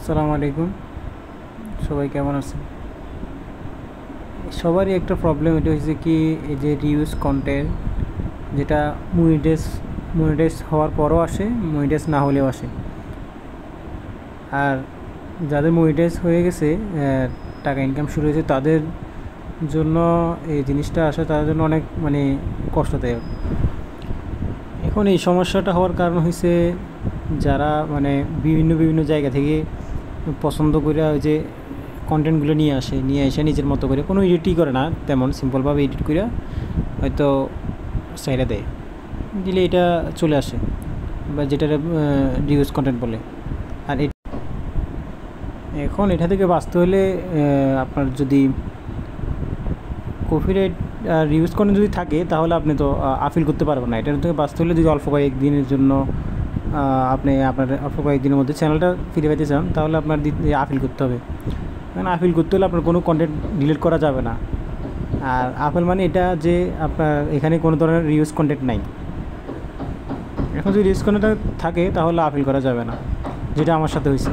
আসসালামু আলাইকুম। সবাই কেমন আছেন? সবারই একটা প্রবলেম এটা হচ্ছে কি, এই যে রিউজ কন্টেন্ট যেটা মনিটাইজ হওয়ার পরও আসে, মনিটাইজ না হলেও আসে। আর যাদের মনিটাইজ হয়ে গেছে, টাকা ইনকাম শুরু হয়েছে, তাদের জন্য এই জিনিসটা আসা তাদের জন্য অনেক কষ্টদায়ক। এখন এই সমস্যাটা হওয়ার কারণ হয়েছে যারা বিভিন্ন জায়গা থেকে পছন্দ করে ওই যে কন্টেন্টগুলো নিয়ে এসে নিজের মতো করে কোনো এডিটই করে না, তেমন সিম্পলভাবে এডিট করে হয়তো সাইডে দেয়, দিলে এটা চলে আসে, বা যেটা রিউজ কন্টেন্ট বলে। আর এখন এটা থেকে বাঁচতে হলে আপনার যদি কপিরাইট রিউজ কন্টেন্ট যদি থাকে, তাহলে আপনি তো আপিল করতে পারবেন না। এটার থেকে বাঁচতে হলে যদি অল্প কয়েকদিনের জন্য আপনি আপনার অল্প কয়েকদিনের মধ্যে চ্যানেলটা ফিরে পেতে চান, তাহলে আপনার আপিল করতে হবে। কারণ আপিল করতে হলে আপনার কোনো কন্টেন্ট ডিলিট করা যাবে না। আর আপিল মানে এটা যে আপনার এখানে কোনো ধরনের রিউজ কন্টেন্ট নাই। এখন যদি রিউজ কন্টেন্ট থাকে তাহলে আপিল করা যাবে না, যেটা আমার সাথে হয়েছে।